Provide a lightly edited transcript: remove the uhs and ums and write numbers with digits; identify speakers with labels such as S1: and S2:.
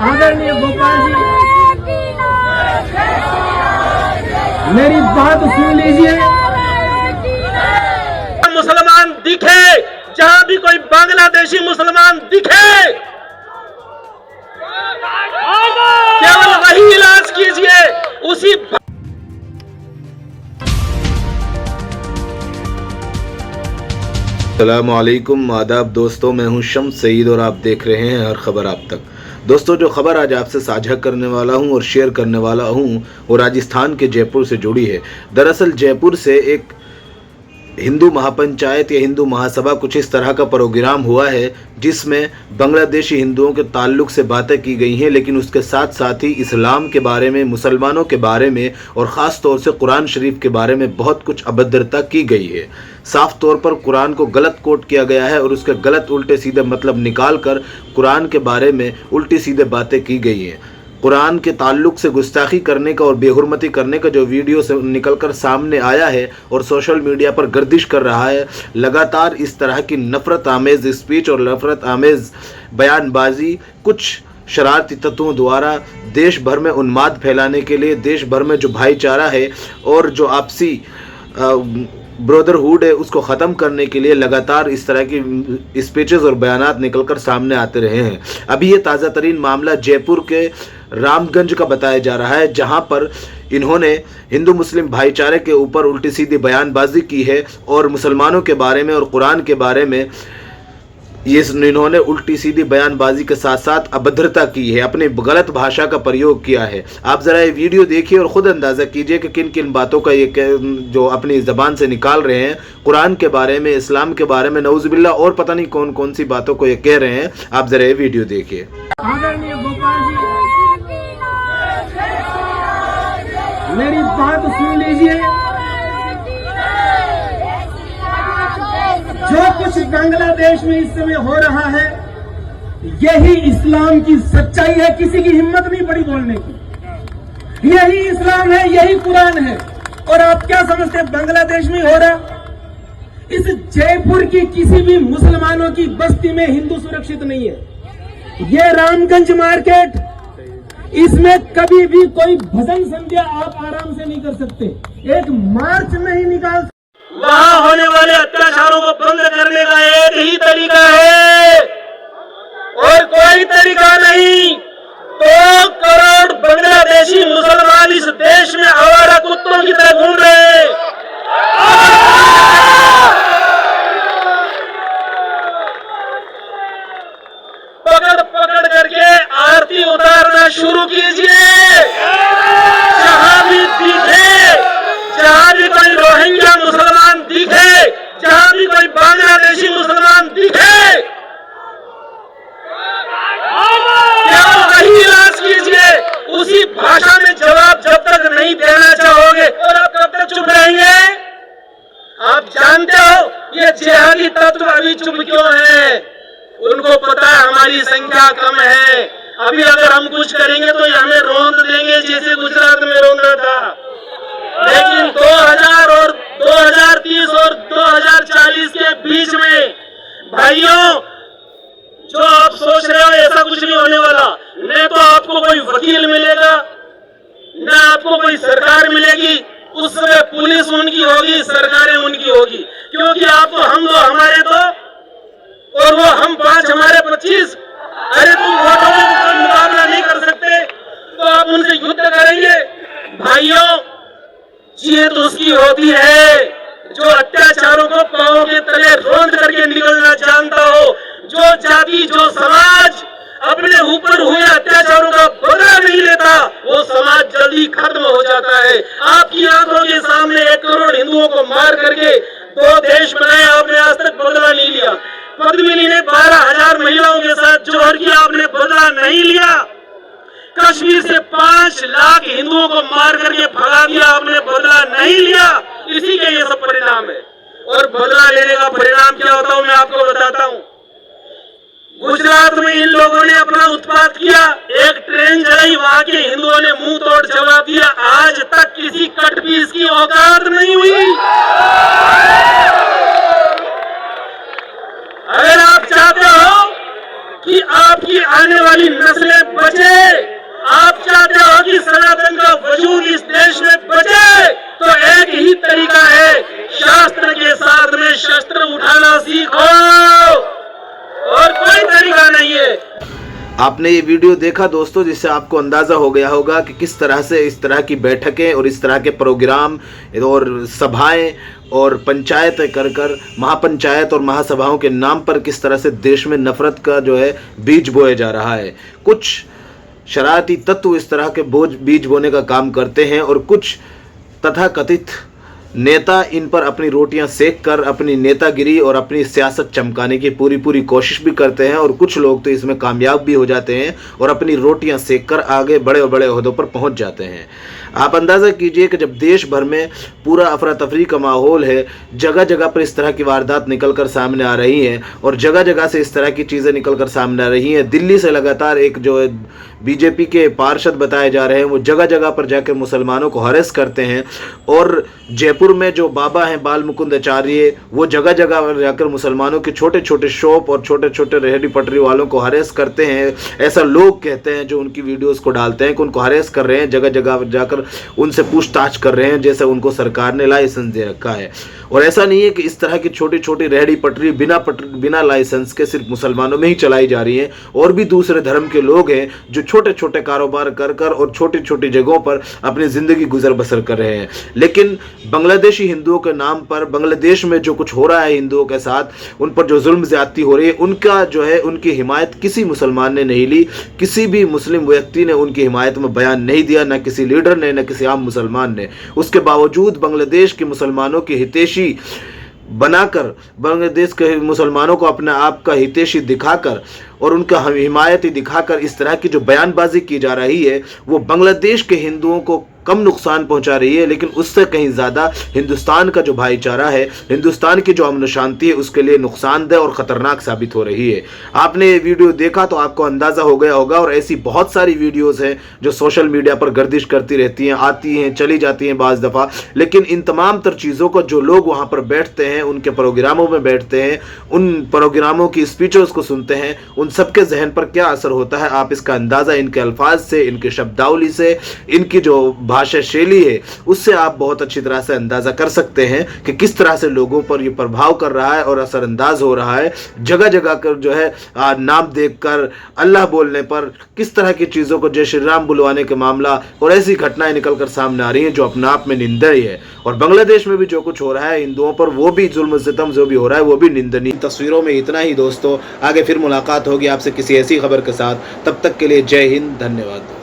S1: आदरणीय गोपाल जी, मेरी बात सुन लीजिए।
S2: मुसलमान दिखे, जहां भी कोई बांग्लादेशी मुसलमान दिखे, केवल वही इलाज कीजिए। उसी
S3: अस्सलामुअलैकुम, आदाब दोस्तों, मैं हूं शम्स सईद और आप देख रहे हैं हर खबर आप तक। दोस्तों, जो खबर आज आपसे साझा करने वाला हूं और शेयर करने वाला हूं वो राजस्थान के जयपुर से जुड़ी है। दरअसल जयपुर से एक हिंदू महापंचायत या हिंदू महासभा कुछ इस तरह का प्रोग्राम हुआ है जिसमें बांग्लादेशी हिंदुओं के ताल्लुक से बातें की गई हैं, लेकिन उसके साथ साथ ही इस्लाम के बारे में, मुसलमानों के बारे में और ख़ास तौर से कुरान शरीफ के बारे में बहुत कुछ अभद्रता की गई है। साफ तौर पर कुरान को गलत कोट किया गया है और उसके गलत उल्टे सीधे मतलब निकाल कर कुरान के बारे में उल्टी सीधे बातें की गई हैं। कुरान के ताल्लुक से गुस्ताखी करने का और बेहुरमती करने का जो वीडियो से निकलकर सामने आया है और सोशल मीडिया पर गर्दिश कर रहा है, लगातार इस तरह की नफ़रत आमेज़ स्पीच और नफ़रत आमेज़ बयानबाजी कुछ शरारती तत्वों द्वारा देश भर में उन्माद फैलाने के लिए, देश भर में जो भाईचारा है और जो आपसी ब्रदरहुड है उसको ख़त्म करने के लिए लगातार इस तरह की स्पीचेस और बयानात निकलकर सामने आते रहे हैं। अभी ये ताज़ा तरीन मामला जयपुर के रामगंज का बताया जा रहा है, जहां पर इन्होंने हिंदू मुस्लिम भाईचारे के ऊपर उल्टी सीधी बयानबाजी की है और मुसलमानों के बारे में और कुरान के बारे में ये इन्होंने उल्टी सीधी बयानबाजी के साथ साथ अभद्रता की है, अपनी गलत भाषा का प्रयोग किया है। आप ज़रा ये वीडियो देखिए और ख़ुद अंदाज़ा कीजिए कि किन किन बातों का ये जो अपनी ज़बान से निकाल रहे हैं, कुरान के बारे में, इस्लाम के बारे में, नऊज़ुबिल्लाह और पता नहीं कौन कौन सी बातों को ये कह रहे हैं। आप ज़रा ये वीडियो देखिए।
S1: आदरणीय गोपाल जी, मेरी बात सुन लीजिए। जो कुछ बांग्लादेश में इस समय हो रहा है, यही इस्लाम की सच्चाई है। किसी की हिम्मत नहीं पड़ी बोलने की। यही इस्लाम है, यही कुरान है। और आप क्या समझते हैं बांग्लादेश में हो रहा? इस जयपुर की किसी भी मुसलमानों की बस्ती में हिंदू सुरक्षित नहीं है। ये रामगंज मार्केट, इसमें कभी भी कोई भजन संध्या आप आराम से नहीं कर सकते, एक मार्च नहीं निकाल।
S2: वहां होने वाले अत्याचारों को बंद करने का एक ही तरीका है और कोई तरीका नहीं। 2 करोड़ बांग्लादेशी मुसलमान इस देश में आवारा कुत्तों की तरह घूम रहे हैं। पकड़ पकड़ करके आरती उतारना शुरू कीजिए। जहां भी दिखे, जहां भी कोई रोहिंग्या मुसलमान दिखे, जहां भी कोई बांग्लादेशी मुसलमान दिखे, केवल वही इलाज कीजिए। उसी भाषा में जवाब जब तक नहीं देना चाहोगे और आप कब तक चुप रहेंगे? आप जानते हो ये जिहादी तत्व अभी चुप क्यों है? उनको पता है हमारी संख्या कम है। अभी अगर हम कुछ करेंगे तो ये हमें रौंद देंगे, जैसे गुजरात में रौंदा था। लेकिन 2000 और 2030 और 2040 के बीच में भाइयों, जो आप सोच रहे हो ऐसा कुछ नहीं होने वाला। न तो आपको कोई वकील मिलेगा, न आपको कोई सरकार मिलेगी। उस समय पुलिस उनकी होगी, सरकारें उनकी होगी, क्योंकि आप तो हम दो हमारे दो और वो हम 5 हमारे 25। अरे तुम वोटों में मुकाबला नहीं कर सकते तो आप उनसे युद्ध करेंगे। भाइयों, जीत उसकी होती है जो अत्याचारों को पांव के तले रौंद करके निकलना जानता हो। जो जाति, जो समाज अपने ऊपर हुए अत्याचारों का बदला नहीं लेता, वो समाज जल्दी खत्म हो जाता है। आपकी आंखों के सामने 1 करोड़ हिंदुओं को मार करके 2 देश बनाए, आपने आज तक बदला नहीं लिया। पद्मिनी ने 12,000 महिलाओं के साथ जोहर किया, आपने बदला नहीं लिया। कश्मीर से 5 लाख हिंदुओं को मार करके भगा दिया, आपने बदला नहीं लिया। इसी के ये सब परिणाम है। और बदला लेने का परिणाम क्या होता है मैं आपको बताता हूं। गुजरात में इन लोगों ने अपना उत्पात किया, एक ट्रेन जलाई, वहां के हिंदुओं ने मुंह तोड़ जवाब दिया। आज तक किसी कटपीस की औकात नहीं हुई। अगर आप चाहते हो कि आपकी आने वाली नस्लें बचे,
S3: आपने ये वीडियो देखा दोस्तों, जिससे आपको अंदाज़ा हो गया होगा कि किस तरह से इस तरह की बैठकें और इस तरह के प्रोग्राम और सभाएं और पंचायतें कर महापंचायत और महासभाओं के नाम पर किस तरह से देश में नफरत का जो है बीज बोया जा रहा है। कुछ शरारती तत्व इस तरह के बीज बोने का काम करते हैं और कुछ तथाकथित नेता इन पर अपनी रोटियां सेक कर अपनी नेतागिरी और अपनी सियासत चमकाने की पूरी कोशिश भी करते हैं, और कुछ लोग तो इसमें कामयाब भी हो जाते हैं और अपनी रोटियां सेक कर आगे बड़े और बड़े ओहदों पर पहुंच जाते हैं। आप अंदाज़ा कीजिए कि जब देश भर में पूरा अफरा तफरी का माहौल है, जगह जगह पर इस तरह की वारदात निकल कर सामने आ रही हैं और जगह जगह से इस तरह की चीज़ें निकल कर सामने आ रही हैं। दिल्ली से लगातार एक जो है बीजेपी के पार्षद बताए जा रहे हैं, वो जगह जगह पर जाकर मुसलमानों को हरेस करते हैं, और जयपुर में जो बाबा हैं बाल मुकुंद आचार्य, वो जगह जगह पर जाकर मुसलमानों के छोटे छोटे शॉप और छोटे छोटे रेहड़ी पटरी वालों को हरेस करते हैं। ऐसा लोग कहते हैं जो उनकी वीडियोस को डालते हैं कि उनको हरेस कर रहे हैं, जगह जगह जाकर उनसे पूछताछ कर रहे हैं जैसे उनको सरकार ने लाइसेंस दे रखा है। और ऐसा नहीं है कि इस तरह की छोटी छोटी रेहड़ी पटरी बिना लाइसेंस के सिर्फ मुसलमानों में ही चलाई जा रही है, और भी दूसरे धर्म के लोग हैं जो छोटे छोटे कारोबार कर और छोटी छोटी जगहों पर अपनी ज़िंदगी गुजर बसर कर रहे हैं। लेकिन बांग्लादेशी हिंदुओं के नाम पर बांग्लादेश में जो कुछ हो रहा है हिंदुओं के साथ, उन पर जो जुल्म ज़्यादती हो रही है, उनका जो है उनकी हिमायत किसी मुसलमान ने नहीं ली, किसी भी मुस्लिम व्यक्ति ने उनकी हिमायत में बयान नहीं दिया, न किसी लीडर ने, न किसी आम मुसलमान ने। उसके बावजूद बांग्लादेश के मुसलमानों की हितैषी बनाकर, बांग्लादेश के मुसलमानों को अपने आप का हितैषी दिखाकर और उनका हिमायती दिखाकर इस तरह की जो बयानबाजी की जा रही है, वो बांग्लादेश के हिंदुओं को कम नुकसान पहुंचा रही है, लेकिन उससे कहीं ज़्यादा हिंदुस्तान का जो भाईचारा है, हिंदुस्तान की जो अमन शांति है, उसके लिए नुकसानदेह और ख़तरनाक साबित हो रही है। आपने ये वीडियो देखा तो आपको अंदाज़ा हो गया होगा, और ऐसी बहुत सारी वीडियोज़ हैं जो सोशल मीडिया पर गर्दिश करती रहती हैं, आती हैं चली जाती हैं बाज़ दफ़ा, लेकिन इन तमाम तर चीज़ों को जो लोग वहाँ पर बैठते हैं, उनके प्रोग्रामों में बैठते हैं, उन प्रोग्रामों की स्पीचेस को सुनते हैं, उन सबके जहन पर क्या असर होता है, आप इसका अंदाज़ा इनके अल्फाज से, इनके शब्दावली से, इनकी जो भाषा शैली है, उससे आप बहुत अच्छी तरह से अंदाज़ा कर सकते हैं कि किस तरह से लोगों पर ये प्रभाव कर रहा है और असरअंदाज हो रहा है। जगह जगह कर जो है नाम देखकर, अल्लाह बोलने पर किस तरह की चीज़ों को जय श्री राम बुलवाने के मामला और ऐसी घटनाएं निकल कर सामने आ रही हैं जो अपने आप में निंदनीय है। और बांग्लादेश में भी जो कुछ हो रहा है हिंदुओं पर, वो भी जुल्म सितम जो भी हो रहा है वो भी निंदनीय। तस्वीरों में इतना ही दोस्तों, आगे फिर मुलाकात होगी आपसे किसी ऐसी खबर के साथ। तब तक के लिए जय हिंद, धन्यवाद।